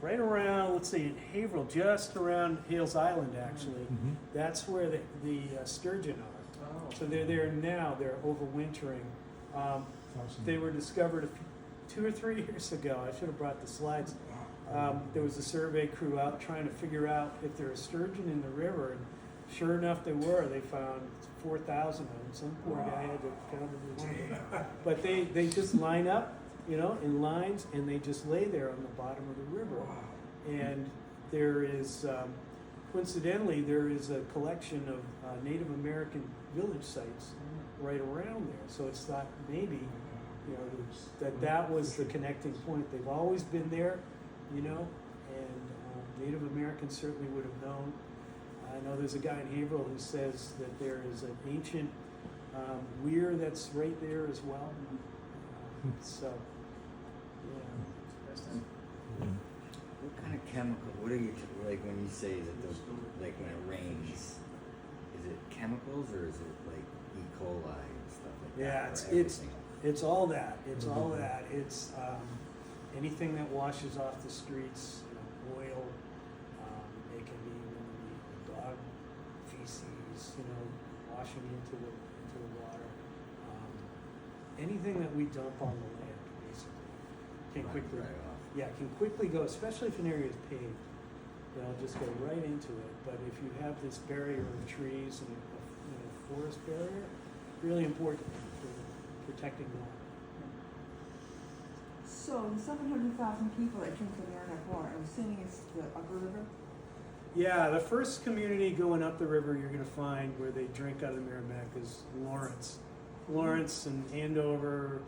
right around, let's see, in Haverhill, just around Hales Island actually. out. Mm-hmm. That's where the sturgeon are. Oh. So they're there now. They're overwintering. They were discovered 2 or 3 years ago. I should have brought the slides. There was a survey crew out trying to figure out if there was sturgeon in the river, and sure enough, there were. They found 4,000 of them. Some poor guy had to count them. But they just line up, in lines, and they just lay there on the bottom of the river. And there is, coincidentally, there is a collection of Native American village sites right around there. So it's thought maybe, that was the connecting point. They've always been there, and Native Americans certainly would have known. I know there's a guy in Haverhill who says that there is an ancient weir that's right there as well. So, yeah. What kind of chemical, what are you, like when you say that those, like when it rains, is it chemicals or is it like E. coli and stuff like Yeah, that? it's- or everything? It's all that. It's all that. It's anything that washes off the streets, oil. It can be even the dog feces, washing into the water. Anything that we dump on the land, basically, can Right, quickly, right off. yeah, can quickly go. Especially if an area is paved, just go right into it. But if you have this barrier of trees and forest barrier, really important for protecting water. So the 700,000 people that drink the Merrimack water, I'm assuming it's the upper river? Yeah, the first community going up the river you're gonna find where they drink out of the Merrimack is Lawrence and Andover,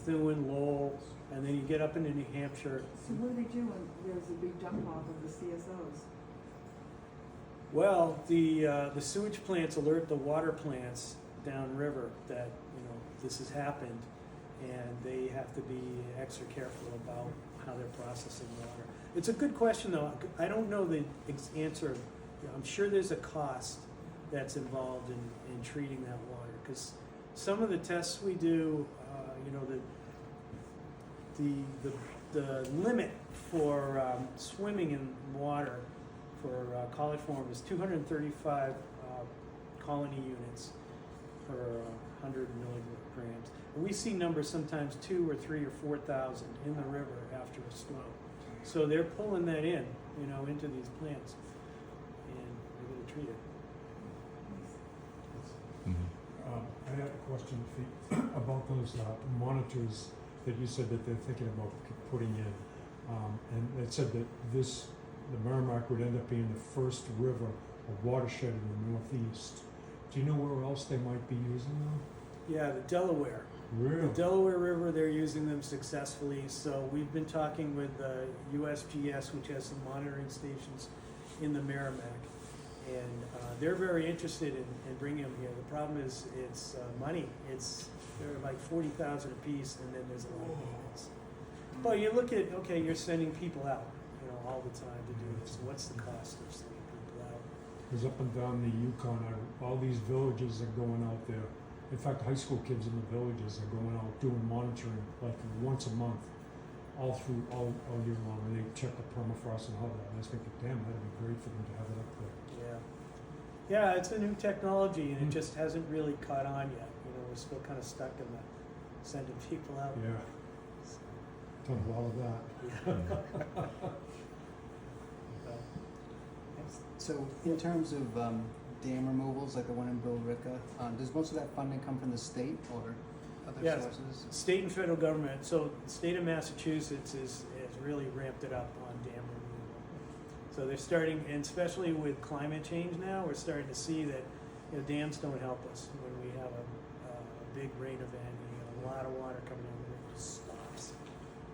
Methuen, Lowell, and then you get up into New Hampshire. So what do they do when there's a big dump off of the CSOs? Well, the sewage plants alert the water plants downriver that, this has happened, and they have to be extra careful about how they're processing water. It's a good question, though. I don't know the answer. I'm sure there's a cost that's involved in treating that water, because some of the tests we do, the limit for swimming in water for coliform is 235 colony units per 100 milligrams. And we see numbers sometimes 2 or 3 or 4,000 in the river after a storm. So they're pulling that in, into these plants, and they're going to treat it. I had a question about those monitors that you said that they're thinking about putting in. And it said that the Merrimack would end up being the first river or watershed in the Northeast. Do you know where else they might be using them? Yeah, the Delaware. Really? The Delaware River, they're using them successfully. So we've been talking with USGS, which has some monitoring stations in the Merrimack. And they're very interested in bringing them here. The problem is it's money. They're like 40,000 a piece, and then there's a lot of maintenance. But you look at, you're sending people out, all the time to do this. What's the cost of sending people out? Because up and down the Yukon, all these villages are going out there. In fact, high school kids in the villages are going out doing monitoring like once a month, all year long, and they check the permafrost and all that. And I was thinking, damn, that'd be great for them to have it up there. Yeah. Yeah, it's a new technology and it just hasn't really caught on yet. You know, we're still kind of stuck in the sending people out. Yeah, So, done a lot of that. yeah. So in terms of dam removals, like the one in Billerica, does most of that funding come from the state or other Yes. sources? State and federal government, so the state of Massachusetts has really ramped it up on dam removal. So they're starting, and especially with climate change now, we're starting to see that, you know, dams don't help us. When we have a big rain event, you know, a lot of water coming in, the river just stops,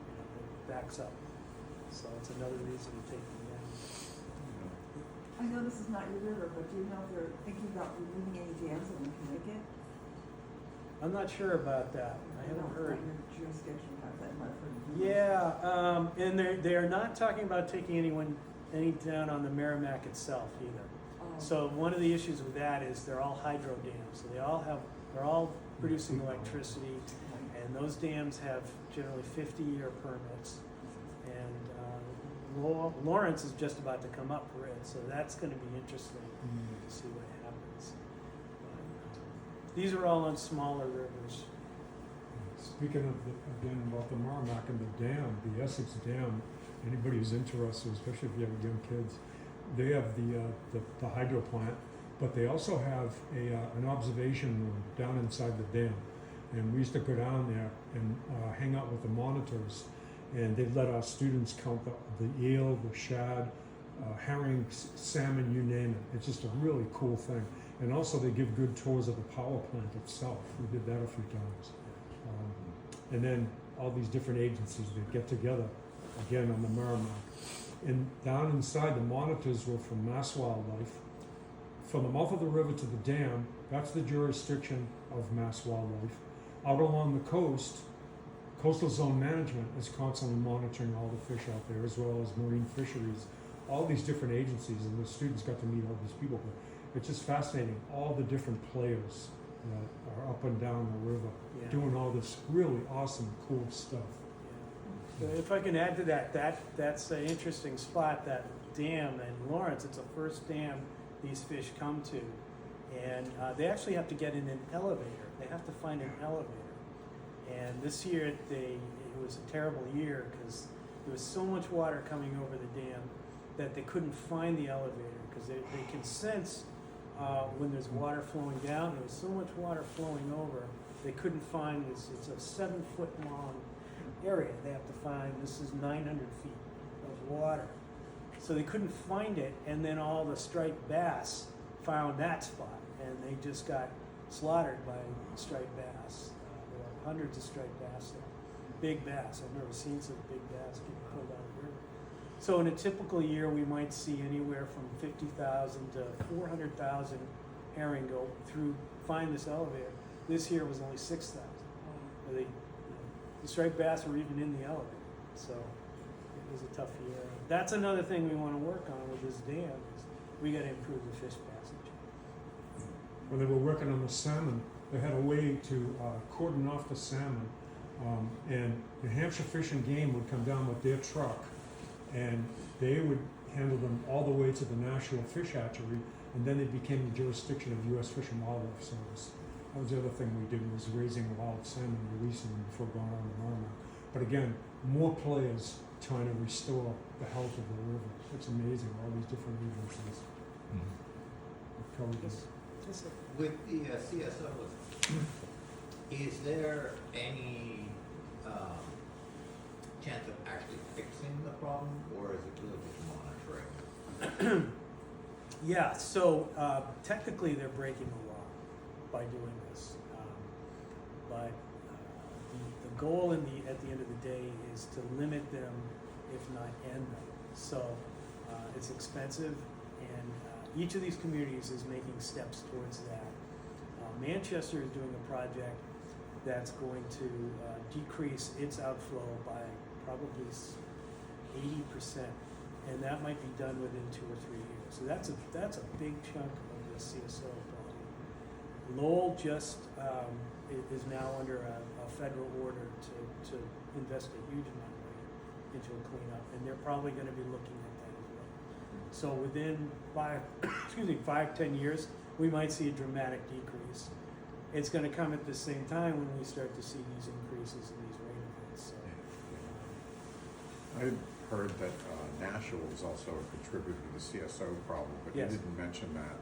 you know, it backs up. So it's another reason to take them down. I know this is not your river, but do you know if they're thinking about removing any dams in Connecticut? I'm not sure about that. I haven't heard. Your jurisdiction, I might have heard. Yeah, and they are not talking about taking any down on the Merrimack itself either. Oh. So one of the issues with that is they're all hydro dams. So they're all producing electricity, and those dams have generally 50-year permits. And Lawrence is just about to come up for it, so that's going to be interesting to see what happens. But, these are all on smaller rivers. Speaking of, again, about the Merrimack and the dam, the Essex Dam, anybody who's interested, especially if you have young kids, they have the hydro plant, but they also have an observation room down inside the dam. And we used to go down there and hang out with the monitors, and they'd let our students count the eel, the shad, herring, salmon, you name it. It's just a really cool thing. And also they give good tours of the power plant itself. We did that a few times. And then all these different agencies that get together, again, on the Merrimack. And down inside, the monitors were from Mass Wildlife. From the mouth of the river to the dam, that's the jurisdiction of Mass Wildlife. Out along the coast, Coastal Zone Management is constantly monitoring all the fish out there, as well as marine fisheries, all these different agencies, and the students got to meet all these people. But it's just fascinating, all the different players that are up and down the river, Yeah. doing all this really awesome, cool stuff. So if I can add to that's an interesting spot, that dam in Lawrence. It's the first dam these fish come to. And they actually have to get in an elevator. They have to find an elevator. And this year, it was a terrible year because there was so much water coming over the dam that they couldn't find the elevator because they can sense when there's water flowing down. There was so much water flowing over, they couldn't find this. It's a 7-foot long area. They have to find, this is 900 feet of water. So they couldn't find it, and then all the striped bass found that spot, and they just got slaughtered by striped bass. There were hundreds of striped bass there. Big bass. I've never seen such big bass get pulled out of the river. So in a typical year, we might see anywhere from 50,000 to 400,000 herring go through, find this elevator. This year was only 6,000. The striped bass were even in the elevator, so it was a tough year. That's another thing we want to work on with this dam is we got to improve the fish passage. When they were working on the salmon, they had a way to cordon off the salmon, and New Hampshire Fish and Game would come down with their truck, and they would handle them all the way to the National Fish Hatchery, and then it became the jurisdiction of U.S. Fish and Wildlife Service. That was the other thing we did, was raising wild salmon and releasing them before going on the Merrimack. But again, more players trying to restore the health of the river. It's amazing, all these different agencies. With the CSOs, is there any chance of actually fixing the problem, or is it really just monitoring? Yeah, so technically they're breaking the law by doing this. But the goal at the end of the day is to limit them, if not end them. So it's expensive, and each of these communities is making steps towards that. Manchester is doing a project that's going to decrease its outflow by probably 80%, and that might be done within 2 or 3 years. So that's a big chunk of the CSO problem. Lowell just is now under a federal order to invest a huge amount of money into a cleanup, and they're probably going to be looking at that as well. So within 5-10 years, we might see a dramatic decrease. It's gonna come at the same time when we start to see these increases in these rain events, so. I had heard that Nashua was also a contributor to the CSO problem, but you Yes. didn't mention that.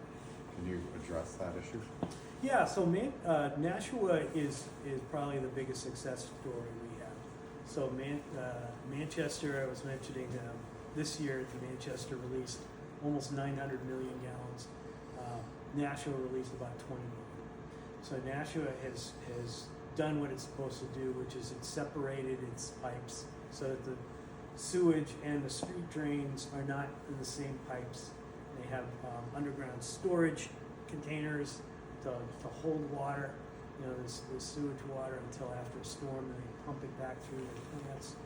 Can you address that issue? Yeah, so Nashua is probably the biggest success story we have. So Manchester, I was mentioning, this year Manchester released almost 900 million gallons. Nashua released about 20 million. So Nashua has done what it's supposed to do, which is it's separated its pipes so that the sewage and the street drains are not in the same pipes. They have underground storage containers to hold water, the sewage water until after a storm, and they pump it back through their plants.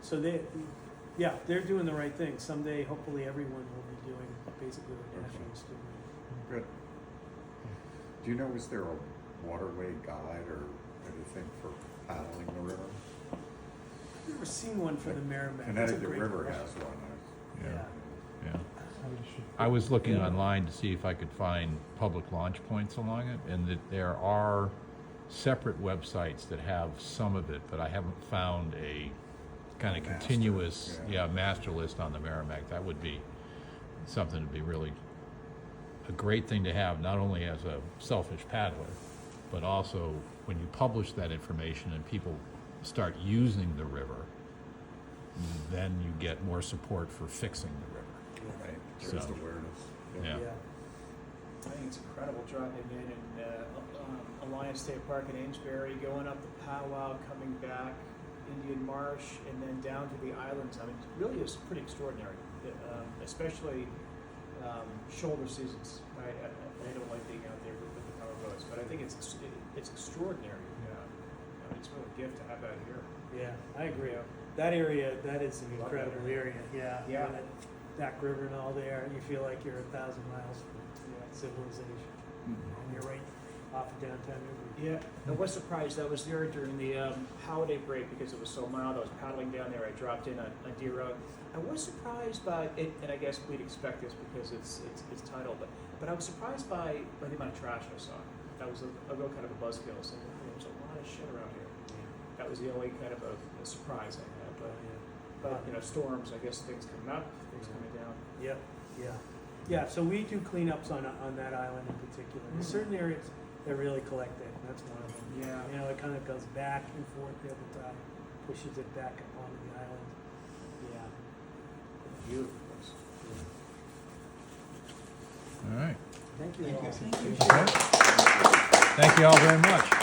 So they're doing the right thing. Someday, hopefully, everyone will be doing basically what Nashua is doing. Good. Do you know, is there a waterway guide or anything for paddling the river? I've never seen one for the Merrimack. That's a Connecticut great River question. has one. Yeah. Yeah. How you should- I was looking online to see if I could find public launch points along it, and that there are separate websites that have some of it, but I haven't found a kind of Master, continuous, yeah. master list on the Merrimack. That would be something to be really a great thing to have, not only as a selfish paddler, but also when you publish that information and people start using the river, then you get more support for fixing the river. Right. So- There's awareness. Yeah. I think it's incredible driving in and Alliance State Park in Amesbury, going up the powwow, coming back, Indian Marsh, and then down to the islands. I mean, it really is pretty extraordinary, especially shoulder seasons. I don't like being out there with the power boats, but I think it's extraordinary. I mean, it's really a gift to have out here. Yeah, I agree. That area, that is an Love that incredible area. area. Yeah. Yeah. That Back River and all there, you feel like you're 1,000 miles from civilization. And you're right off of downtown Newbury. Yeah, I was surprised. I was there during the holiday break because it was so mild. I was paddling down there. I dropped in on Deer Road. I was surprised by it, and I guess we'd expect this because it's tidal, but I was surprised by the amount of trash I saw. That was a real kind of a buzzkill. So there was a lot of shit around here. That was the only kind of a surprise I had. But storms. I guess things coming up, things coming down. Yep, yeah. So we do cleanups on that island in particular. There's certain areas that really collect it, and that's one of them. Yeah. It kind of goes back and forth the other tide, pushes it back up onto the island. Yeah. Beautiful. All right. Thank you Thank all. you. Thank you all very much.